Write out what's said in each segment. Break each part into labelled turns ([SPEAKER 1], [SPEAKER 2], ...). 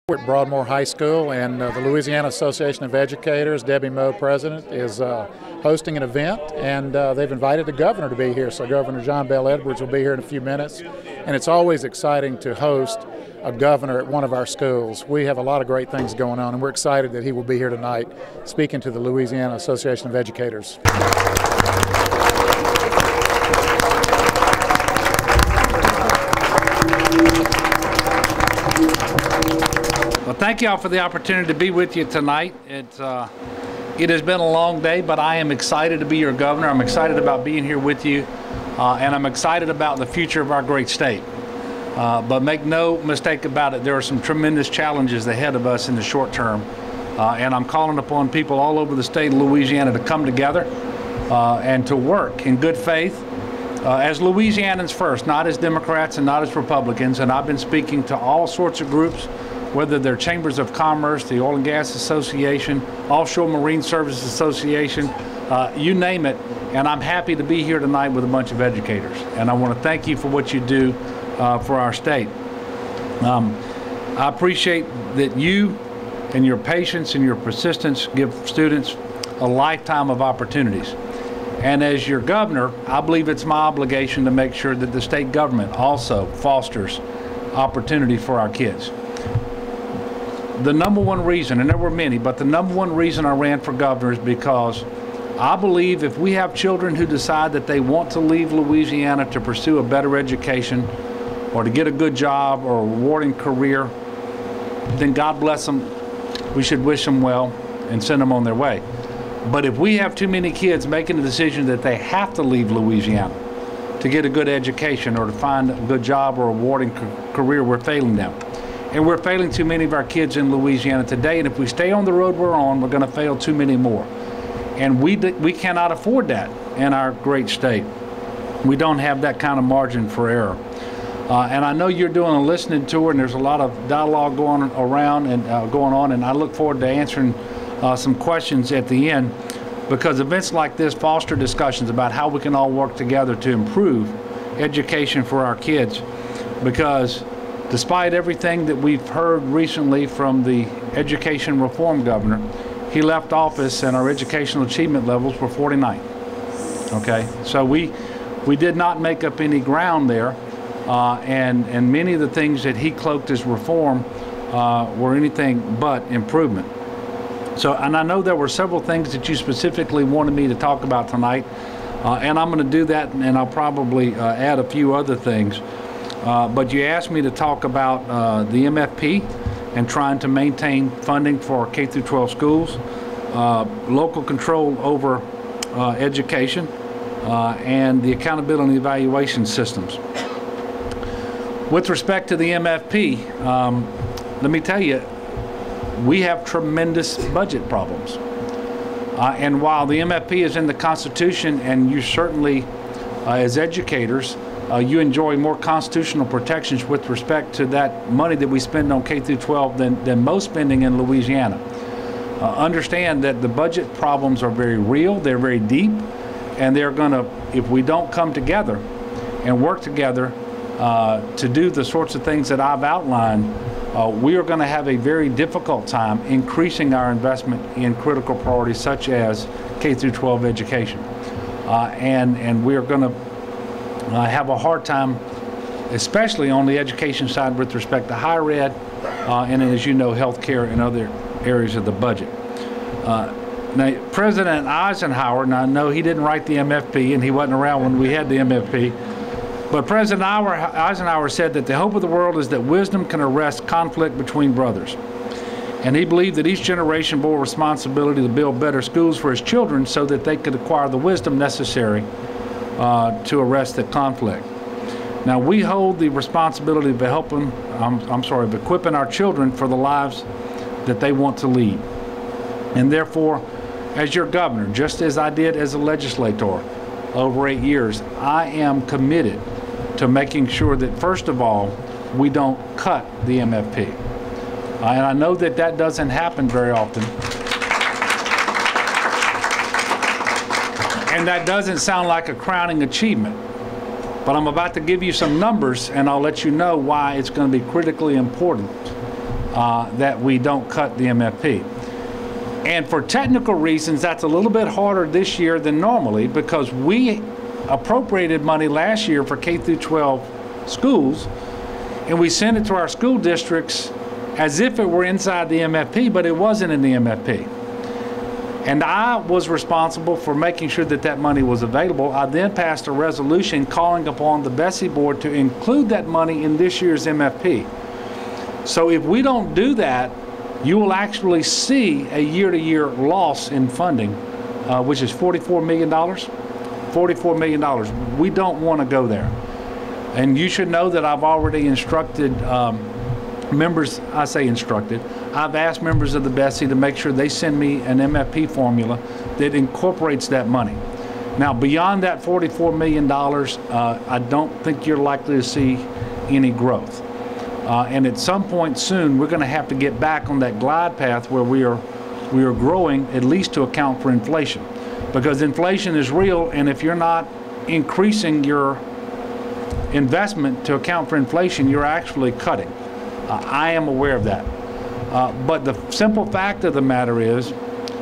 [SPEAKER 1] We're at Broadmoor High School, and the Louisiana Association of Educators, Debbie Moe, president, is hosting an event, and they've invited the governor to be here. So Governor John Bel Edwards will be here in a few minutes, and it's always exciting to host a governor at one of our schools. We have a lot of great things going on, and we're excited that he will be here tonight speaking to the Louisiana Association of Educators.
[SPEAKER 2] Well, thank you all for the opportunity to be with you tonight. It has been a long day, but I am excited to be your governor. I'm excited about being here with you, and I'm excited about the future of our great state. But make no mistake about it, there are some tremendous challenges ahead of us in the short term, and I'm calling upon people all over the state of Louisiana to come together and to work in good faith as Louisianans first, not as Democrats and not as Republicans. And I've been speaking to all sorts of groups, whether they're chambers of commerce, the Oil and Gas Association, Offshore Marine Services Association, you name it. And I'm happy to be here tonight with a bunch of educators. And I want to thank you for what you do for our state. I appreciate that you and your patience and your persistence give students a lifetime of opportunities. And as your governor, I believe it's my obligation to make sure that the state government also fosters opportunity for our kids. The number one reason, and there were many, but the number one reason I ran for governor is because I believe if we have children who decide that they want to leave Louisiana to pursue a better education or to get a good job or a rewarding career, then God bless them. We should wish them well and send them on their way. But if we have too many kids making the decision that they have to leave Louisiana to get a good education or to find a good job or a rewarding career, we're failing them. And we're failing too many of our kids in Louisiana today, and if we stay on the road we're on, we're going to fail too many more. And we cannot afford that in our great state. We don't have that kind of margin for error. And I know you're doing a listening tour, and there's a lot of dialogue going around and going on, and I look forward to answering some questions at the end, because events like this foster discussions about how we can all work together to improve education for our kids. Because despite everything that we've heard recently from the education reform governor, he left office and our educational achievement levels were 49. Okay, so we did not make up any ground there, and many of the things that he cloaked as reform were anything but improvement. So, and I know there were several things that you specifically wanted me to talk about tonight, and I'm going to do that, and I'll probably add a few other things. But you asked me to talk about the MFP and trying to maintain funding for K-12 schools, local control over education, and the accountability and evaluation systems. With respect to the MFP, let me tell you, we have tremendous budget problems. And while the MFP is in the Constitution, and you certainly, as educators, you enjoy more constitutional protections with respect to that money that we spend on K-12 than most spending in Louisiana. Understand that the budget problems are very real, they're very deep, and they're gonna, if we don't come together and work together to do the sorts of things that I've outlined, we are gonna have a very difficult time increasing our investment in critical priorities such as K-12 education. And we are gonna have a hard time, especially on the education side with respect to higher ed, and as you know, healthcare and other areas of the budget. Now, President Eisenhower, now I know he didn't write the MFP and he wasn't around when we had the MFP, but President Eisenhower said that the hope of the world is that wisdom can arrest conflict between brothers. And he believed that each generation bore responsibility to build better schools for his children so that they could acquire the wisdom necessary to arrest the conflict. Now, we hold the responsibility of helping, of equipping our children for the lives that they want to lead. And therefore, as your governor, just as I did as a legislator over 8 years, I am committed to making sure that, first of all, we don't cut the MFP. And I know that that doesn't happen very often. And that doesn't sound like a crowning achievement. But I'm about to give you some numbers, and I'll let you know why it's going to be critically important that we don't cut the MFP. And for technical reasons, that's a little bit harder this year than normally, because we appropriated money last year for K through 12 schools, and we sent it to our school districts as if it were inside the MFP, but it wasn't in the MFP. And I was responsible for making sure that that money was available. I then passed a resolution calling upon the Bessie board to include that money in this year's MFP. So if we don't do that, you will actually see a year-to-year loss in funding, which is $44 million. $44 million. We don't want to go there. And you should know that I've already instructed members, I say instructed, I've asked members of the Bessie to make sure they send me an MFP formula that incorporates that money. Now, beyond that $44 million, I don't think you're likely to see any growth. And at some point soon, we're going to have to get back on that glide path where we are growing at least to account for inflation. Because inflation is real, and if you're not increasing your investment to account for inflation, you're actually cutting. I am aware of that. But the simple fact of the matter is,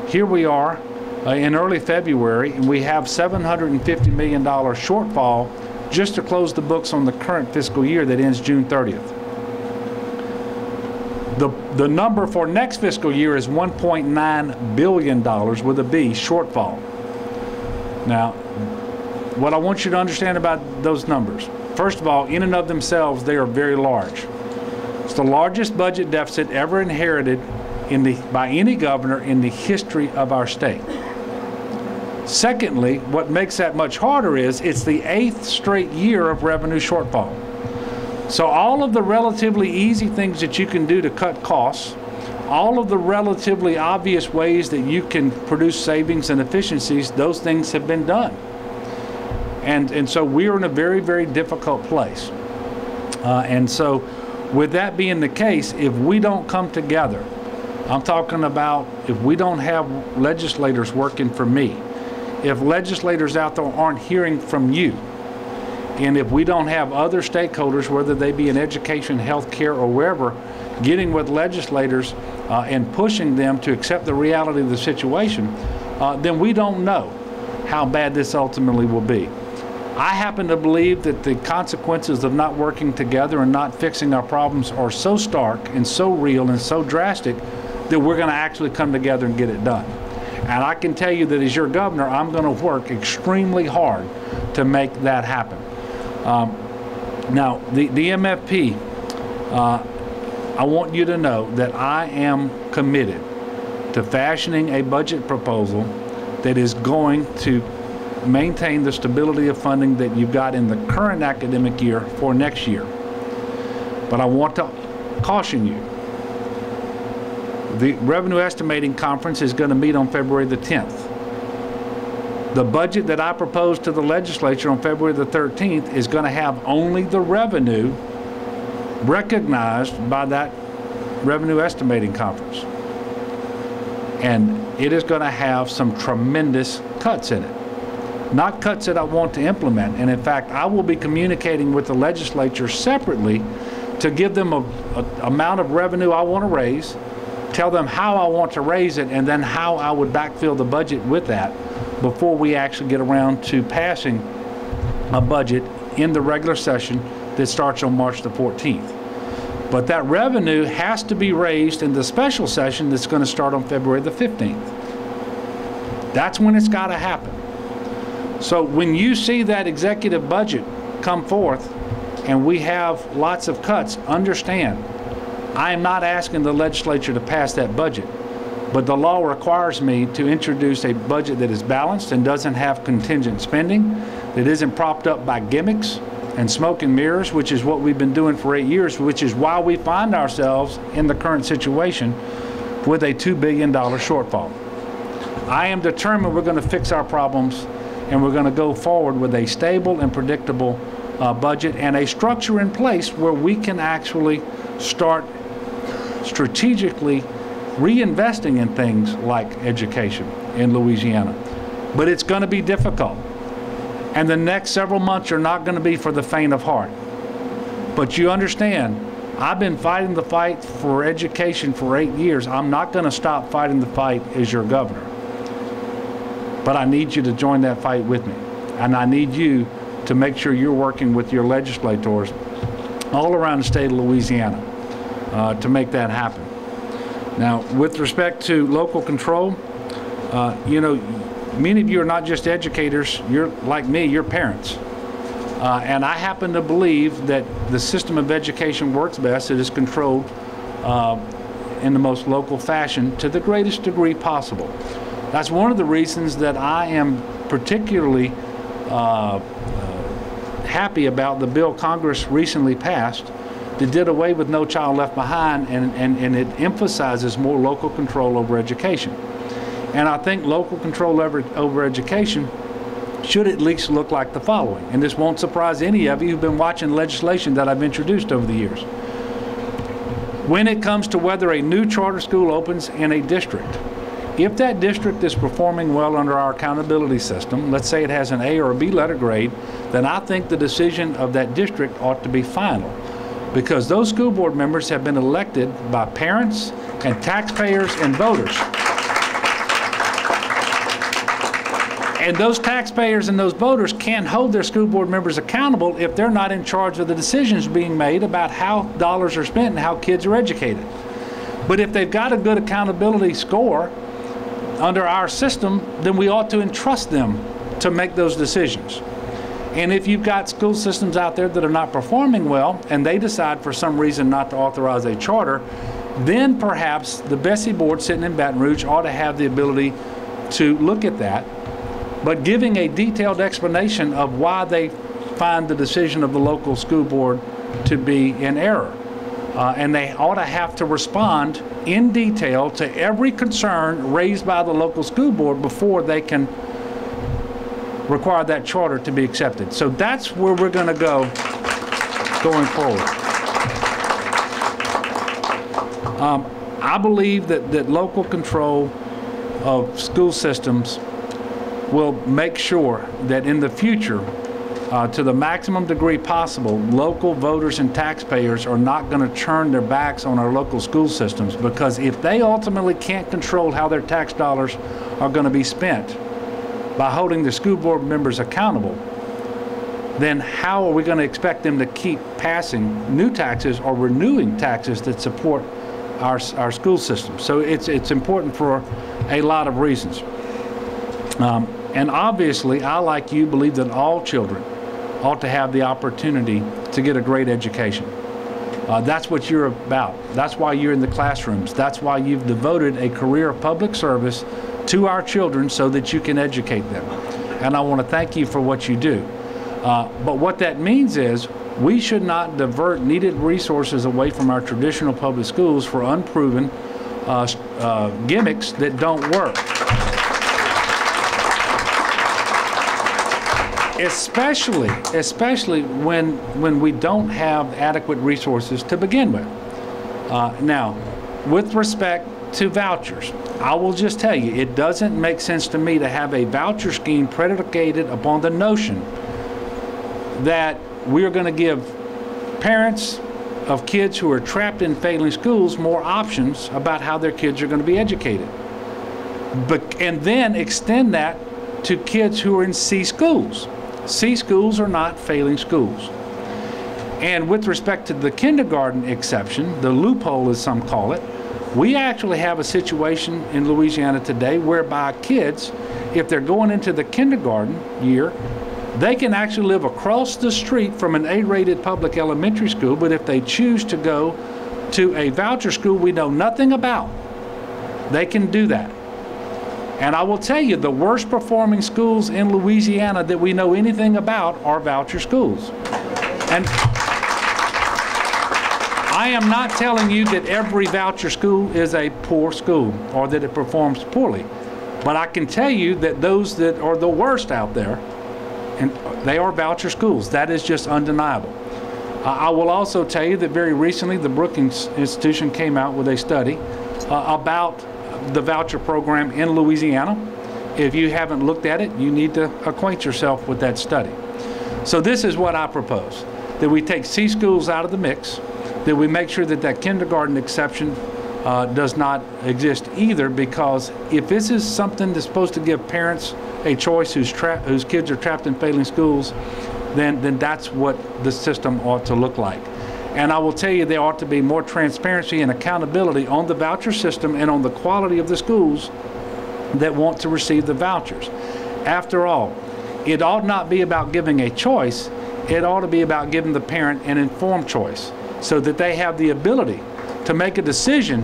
[SPEAKER 2] here we are in early February, and we have $750 million shortfall just to close the books on the current fiscal year that ends June 30th. The number for next fiscal year is $1.9 billion with a B, shortfall. Now, what I want you to understand about those numbers, first of all, in and of themselves, they are very large. It's the largest budget deficit ever inherited by any governor in the history of our state. Secondly, what makes that much harder is it's the 8th straight year of revenue shortfall. So all of the relatively easy things that you can do to cut costs, all of the relatively obvious ways that you can produce savings and efficiencies, those things have been done. And so we're in a very, very difficult place. And so with that being the case, if we don't come together, I'm talking about if we don't have legislators working for me, if legislators out there aren't hearing from you, and if we don't have other stakeholders, whether they be in education, healthcare, or wherever, getting with legislators and pushing them to accept the reality of the situation, then we don't know how bad this ultimately will be. I happen to believe that the consequences of not working together and not fixing our problems are so stark and so real and so drastic that we're going to actually come together and get it done. And I can tell you that as your governor, I'm going to work extremely hard to make that happen. Now, the MFP, I want you to know that I am committed to fashioning a budget proposal that is going to maintain the stability of funding that you've got in the current academic year for next year. But I want to caution you. The Revenue Estimating Conference is going to meet on February the 10th. The budget that I proposed to the legislature on February the 13th is going to have only the revenue recognized by that Revenue Estimating Conference. And it is going to have some tremendous cuts in it. Not cuts that I want to implement. And in fact, I will be communicating with the legislature separately to give them an amount of revenue I want to raise, tell them how I want to raise it, and then how I would backfill the budget with that before we actually get around to passing a budget in the regular session that starts on March the 14th. But that revenue has to be raised in the special session that's going to start on February the 15th. That's when it's got to happen. So when you see that executive budget come forth and we have lots of cuts, understand, I am not asking the legislature to pass that budget. But the law requires me to introduce a budget that is balanced and doesn't have contingent spending, that isn't propped up by gimmicks and smoke and mirrors, which is what we've been doing for 8 years, which is why we find ourselves in the current situation with a $2 billion shortfall. I am determined we're going to fix our problems, and we're going to go forward with a stable and predictable budget and a structure in place where we can actually start strategically reinvesting in things like education in Louisiana. But it's going to be difficult. And the next several months are not going to be for the faint of heart. But you understand, I've been fighting the fight for education for 8 years. I'm not going to stop fighting the fight as your governor. But I need you to join that fight with me. And I need you to make sure you're working with your legislators all around the state of Louisiana to make that happen. Now, with respect to local control, you know, many of you are not just educators, you're like me, you're parents. And I happen to believe that the system of education works best. It is controlled in the most local fashion to the greatest degree possible. That's one of the reasons that I am particularly happy about the bill Congress recently passed that did away with No Child Left Behind, and it emphasizes more local control over education. And I think local control over education should at least look like the following. And this won't surprise any of you who've been watching legislation that I've introduced over the years. When it comes to whether a new charter school opens in a district, if that district is performing well under our accountability system, let's say it has an A or a B letter grade, then I think the decision of that district ought to be final, because those school board members have been elected by parents and taxpayers and voters. And those taxpayers and those voters can't hold their school board members accountable if they're not in charge of the decisions being made about how dollars are spent and how kids are educated. But if they've got a good accountability score under our system, then we ought to entrust them to make those decisions. And if you've got school systems out there that are not performing well and they decide for some reason not to authorize a charter, then perhaps the Bessie board sitting in Baton Rouge ought to have the ability to look at that, but giving a detailed explanation of why they find the decision of the local school board to be in error. And they ought to have to respond in detail to every concern raised by the local school board before they can require that charter to be accepted. So that's where we're going to go going forward. I believe that local control of school systems will make sure that in the future, to the maximum degree possible, local voters and taxpayers are not going to turn their backs on our local school systems, because if they ultimately can't control how their tax dollars are going to be spent by holding the school board members accountable, then how are we going to expect them to keep passing new taxes or renewing taxes that support our school system? So it's important for a lot of reasons. And obviously, I, like you, believe that all children ought to have the opportunity to get a great education. That's what you're about. That's why you're in the classrooms. That's why you've devoted a career of public service to our children so that you can educate them. And I want to thank you for what you do. But what that means is we should not divert needed resources away from our traditional public schools for unproven gimmicks that don't work. Especially when we don't have adequate resources to begin with. Now, with respect to vouchers, I will just tell you, it doesn't make sense to me to have a voucher scheme predicated upon the notion that we are going to give parents of kids who are trapped in failing schools more options about how their kids are going to be educated. And then extend that to kids who are in C schools. C schools are not failing schools. And with respect to the kindergarten exception, the loophole as some call it, we actually have a situation in Louisiana today whereby kids, if they're going into the kindergarten year, they can actually live across the street from an A-rated public elementary school, but if they choose to go to a voucher school we know nothing about, they can do that. And I will tell you, the worst performing schools in Louisiana that we know anything about are voucher schools. And I am not telling you that every voucher school is a poor school or that it performs poorly. But I can tell you that those that are the worst out there, and they are voucher schools. That is just undeniable. I will also tell you that very recently the Brookings Institution came out with a study about the voucher program in Louisiana. If you haven't looked at it, you need to acquaint yourself with that study. So this is what I propose, that we take C schools out of the mix, that we make sure that that kindergarten exception does not exist either, because if this is something that's supposed to give parents a choice whose kids are trapped in failing schools, then that's what the system ought to look like. And I will tell you, there ought to be more transparency and accountability on the voucher system and on the quality of the schools that want to receive the vouchers. After all, it ought not be about giving a choice, it ought to be about giving the parent an informed choice, so that they have the ability to make a decision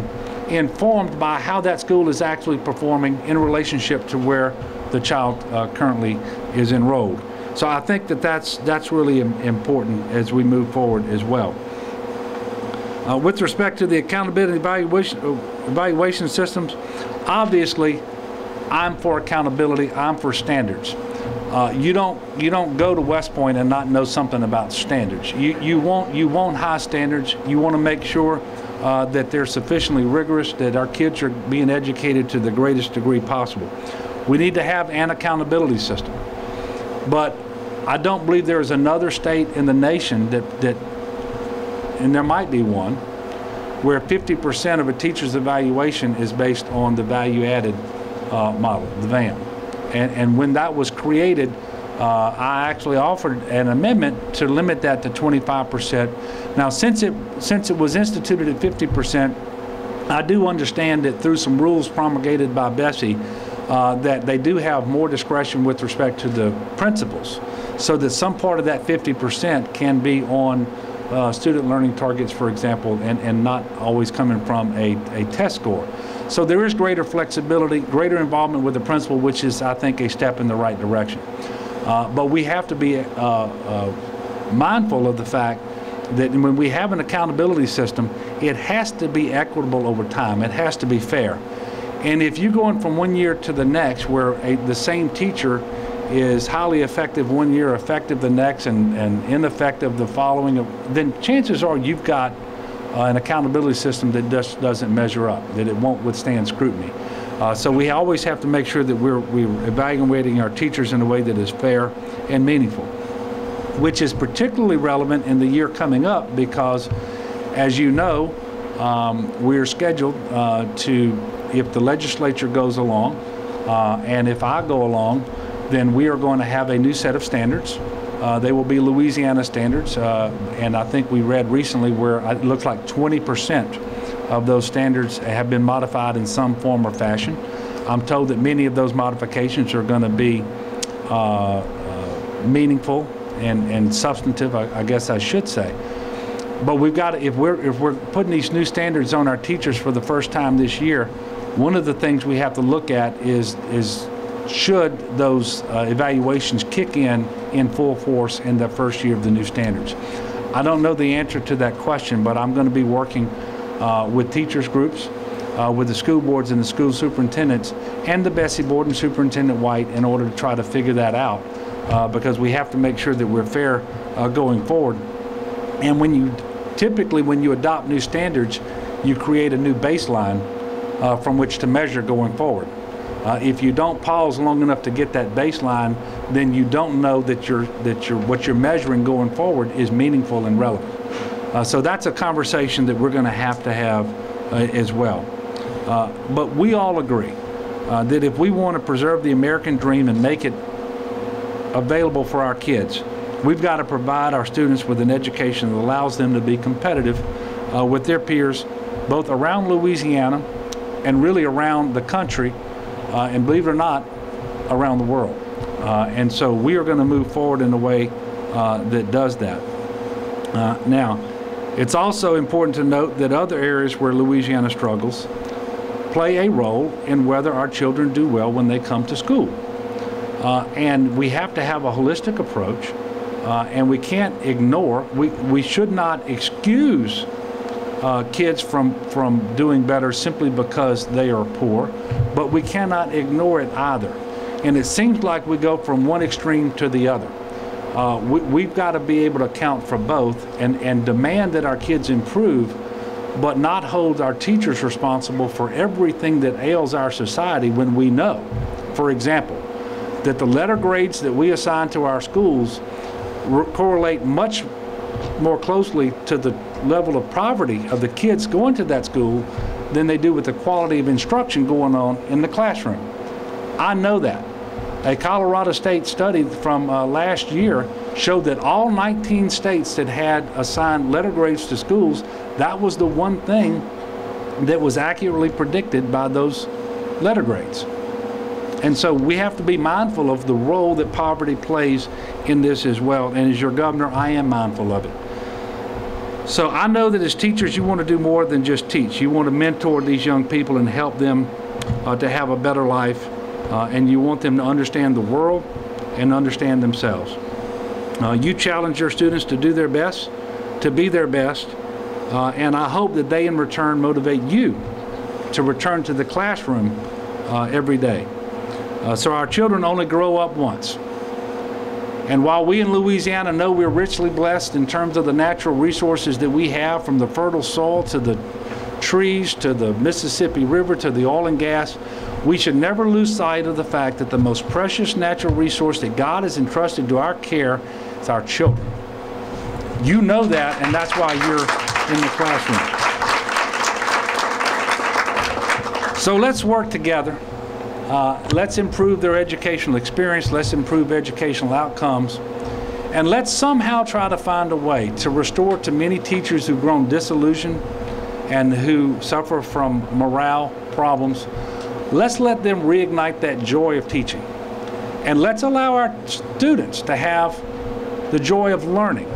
[SPEAKER 2] informed by how that school is actually performing in relationship to where the child currently is enrolled. So I think that that's really important as we move forward as well. With respect to the accountability evaluation systems, obviously I'm for accountability, I'm for standards. You don't go to West Point and not know something about standards. You want high standards. You want to make sure that they're sufficiently rigorous, that our kids are being educated to the greatest degree possible. We need to have an accountability system. But I don't believe there is another state in the nation that and there might be one, where 50% of a teacher's evaluation is based on the value-added model, the VAM. And when that was created, I actually offered an amendment to limit that to 25%. Now, since it was instituted at 50%, I do understand that through some rules promulgated by Bessie, that they do have more discretion with respect to the principals, so that some part of that 50% can be on student learning targets, for example, and not always coming from a test score. So there is greater flexibility, greater involvement with the principal, which is, I think, a step in the right direction. But we have to be mindful of the fact that when we have an accountability system, it has to be equitable over time. It has to be fair. And if you're going from one year to the next, where the same teacher is highly effective one year, effective the next, and ineffective the following, then chances are you've got an accountability system that just doesn't measure up, that it won't withstand scrutiny. So we always have to make sure that we're evaluating our teachers in a way that is fair and meaningful, which is particularly relevant in the year coming up because, as you know, we're scheduled to, if the legislature goes along and if I go along, then we are going to have a new set of standards. They will be Louisiana standards, and I think we read recently where it looks like 20% of those standards have been modified in some form or fashion. I'm told that many of those modifications are going to be meaningful and substantive, I guess I should say. But we've got to, if we're putting these new standards on our teachers for the first time this year, one of the things we have to look at is should those evaluations kick in full force in the first year of the new standards. I don't know the answer to that question, but I'm going to be working with teachers groups, with the school boards and the school superintendents, and the Bessie board and Superintendent White in order to try to figure that out, because we have to make sure that we're fair going forward. And typically when you adopt new standards, you create a new baseline from which to measure going forward. If you don't pause long enough to get that baseline, then you don't know that what you're measuring going forward is meaningful and relevant. So that's a conversation that we're going to have as well. But we all agree that if we want to preserve the American dream and make it available for our kids, we've got to provide our students with an education that allows them to be competitive with their peers, both around Louisiana and really around the country, and believe it or not, around the world. And so we are going to move forward in a way that does that. Now, it's also important to note that other areas where Louisiana struggles play a role in whether our children do well when they come to school. And we have to have a holistic approach, and we can't ignore, we should not excuse kids from doing better simply because they are poor, but we cannot ignore it either. And it seems like we go from one extreme to the other. We've got to be able to account for both and demand that our kids improve, but not hold our teachers responsible for everything that ails our society when we know, for example, that the letter grades that we assign to our schools correlate much more closely to the level of poverty of the kids going to that school than they do with the quality of instruction going on in the classroom. I know that. A Colorado State study from last year showed that all 19 states that had assigned letter grades to schools, that was the one thing that was accurately predicted by those letter grades. And so we have to be mindful of the role that poverty plays in this as well. And as your governor, I am mindful of it. So I know that as teachers, you want to do more than just teach. You want to mentor these young people and help them to have a better life. And you want them to understand the world and understand themselves. You challenge your students to do their best, to be their best, and I hope that they in return motivate you to return to the classroom every day. So our children only grow up once. And while we in Louisiana know we're richly blessed in terms of the natural resources that we have, from the fertile soil to the trees to the Mississippi River to the oil and gas, we should never lose sight of the fact that the most precious natural resource that God has entrusted to our care is our children. You know that, and that's why you're in the classroom. So let's work together. Let's improve their educational experience. Let's improve educational outcomes. And let's somehow try to find a way to restore to many teachers who've grown disillusioned and who suffer from morale problems. Let's let them reignite that joy of teaching. And let's allow our students to have the joy of learning.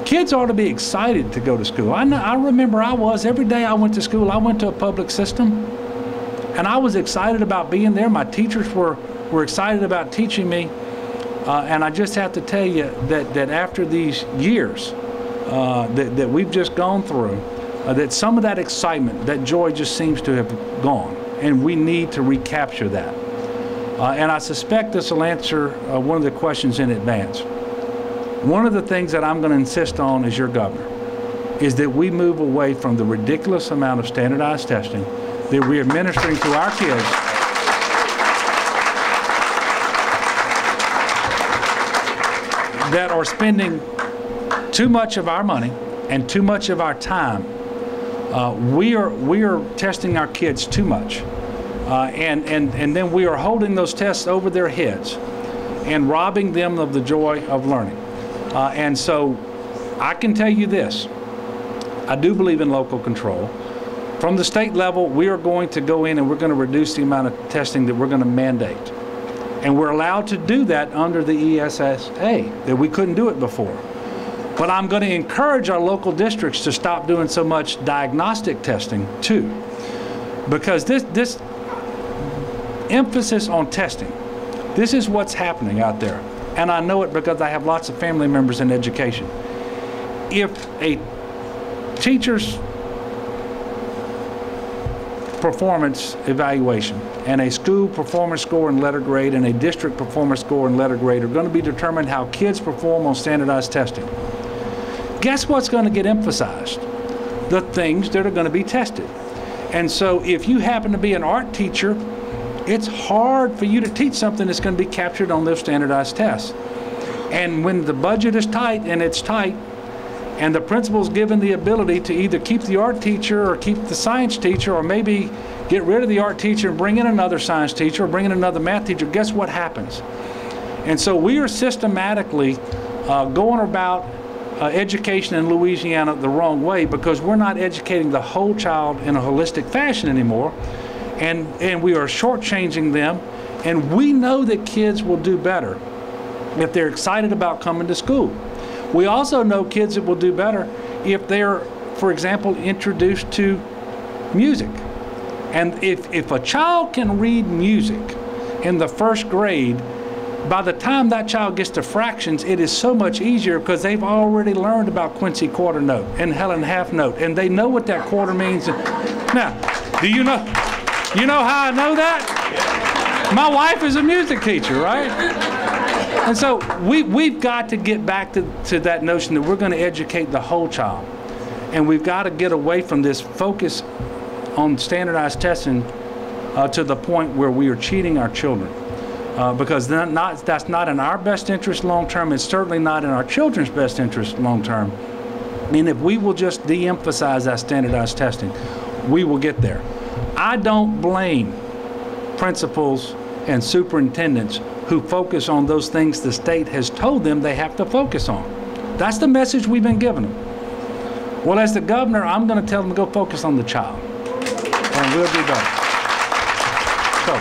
[SPEAKER 2] Kids ought to be excited to go to school. I remember every day I went to school, I went to a public system, and I was excited about being there. My teachers were excited about teaching me. And I just have to tell you that after these years that we've just gone through, that some of that excitement, that joy just seems to have gone. And we need to recapture that. And I suspect this will answer one of the questions in advance. One of the things that I'm going to insist on as your governor is that we move away from the ridiculous amount of standardized testing that we're administering to our kids that are spending too much of our money and too much of our time. We are testing our kids too much. And then we are holding those tests over their heads and robbing them of the joy of learning. And so I can tell you this, I do believe in local control. From the state level, we are going to go in and we're going to reduce the amount of testing that we're going to mandate. And we're allowed to do that under the ESSA, that we couldn't do it before. But I'm going to encourage our local districts to stop doing so much diagnostic testing too. Because this emphasis on testing, this is what's happening out there. And I know it because I have lots of family members in education. If a teacher's performance evaluation and a school performance score and letter grade and a district performance score and letter grade are going to be determined how kids perform on standardized testing, guess what's going to get emphasized? The things that are going to be tested. And so if you happen to be an art teacher, it's hard for you to teach something that's going to be captured on those standardized tests. And when the budget is tight, and it's tight, and the principal's given the ability to either keep the art teacher or keep the science teacher, or maybe get rid of the art teacher and bring in another science teacher or bring in another math teacher, guess what happens? And so we are systematically going about education in Louisiana the wrong way, because we're not educating the whole child in a holistic fashion anymore, and we are shortchanging them. And we know that kids will do better if they're excited about coming to school. We also know kids that will do better if they're, for example, introduced to music. And if a child can read music in the first grade, by the time that child gets to fractions, it is so much easier because they've already learned about Quincy quarter note and Helen half note, and they know what that quarter means. Now, do you know how I know that? My wife is a music teacher, right? And so we've got to get back to that notion that we're going to educate the whole child. And we've got to get away from this focus on standardized testing to the point where we are cheating our children. because that's not in our best interest long term. It's certainly not in our children's best interest long term. And if we will just de-emphasize that standardized testing, we will get there. I don't blame principals and superintendents who focus on those things the state has told them they have to focus on. That's the message we've been giving them. Well, as the governor, I'm going to tell them to go focus on the child, and we'll do better. So,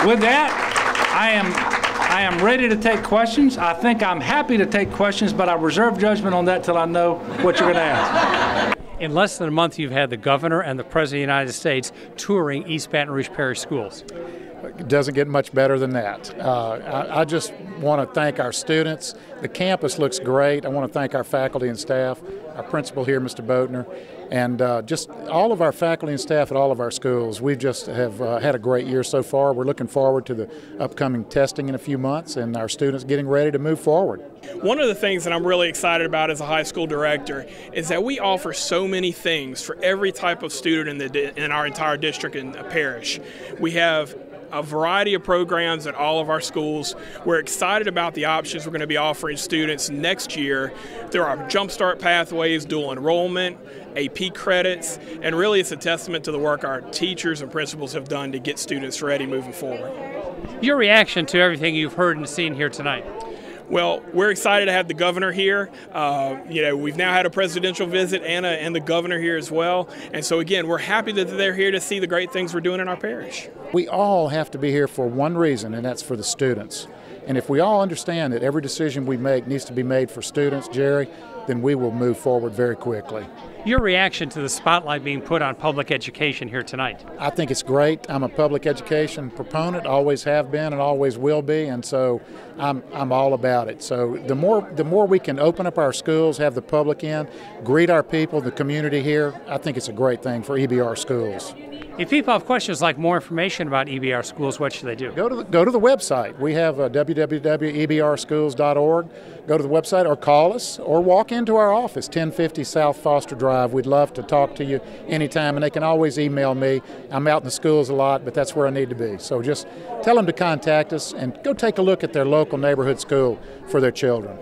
[SPEAKER 2] with that, I am ready to take questions. I think I'm happy to take questions, but I reserve judgment on that till I know what you're going to ask.
[SPEAKER 3] In less than a month, you've had the governor and the president of the United States touring East Baton Rouge Parish schools.
[SPEAKER 1] It doesn't get much better than that. I just want to thank our students. The campus looks great. I want to thank our faculty and staff, our principal here, Mr. Baton, and just all of our faculty and staff at all of our schools. We just have had a great year so far. We're looking forward to the upcoming testing in a few months and our students getting ready to move forward.
[SPEAKER 4] One of the things that I'm really excited about as a high school director is that we offer so many things for every type of student in our entire district and parish. We have a variety of programs at all of our schools. We're excited about the options we're going to be offering students next year. There are Jumpstart pathways, dual enrollment, AP credits, and really it's a testament to the work our teachers and principals have done to get students ready moving forward.
[SPEAKER 3] Your reaction to everything you've heard and seen here tonight?
[SPEAKER 4] Well, we're excited to have the governor here. We've now had a presidential visit and the governor here as well. And so again, we're happy that they're here to see the great things we're doing in our parish.
[SPEAKER 1] We all have to be here for one reason, and that's for the students. And if we all understand that every decision we make needs to be made for students, Jerry, then we will move forward very quickly.
[SPEAKER 3] Your reaction to the spotlight being put on public education here tonight?
[SPEAKER 1] I think it's great. I'm a public education proponent, always have been and always will be, and so I'm all about it. So the more we can open up our schools, have the public in, greet our people, the community here, I think it's a great thing for EBR schools.
[SPEAKER 3] If people have questions like more information about EBR schools, what should they do?
[SPEAKER 1] Go to the website. We have www.ebrschools.org. Go to the website or call us or walk into our office, 1050 South Foster Drive. We'd love to talk to you anytime, and they can always email me. I'm out in the schools a lot, but that's where I need to be. So just tell them to contact us and go take a look at their local neighborhood school for their children.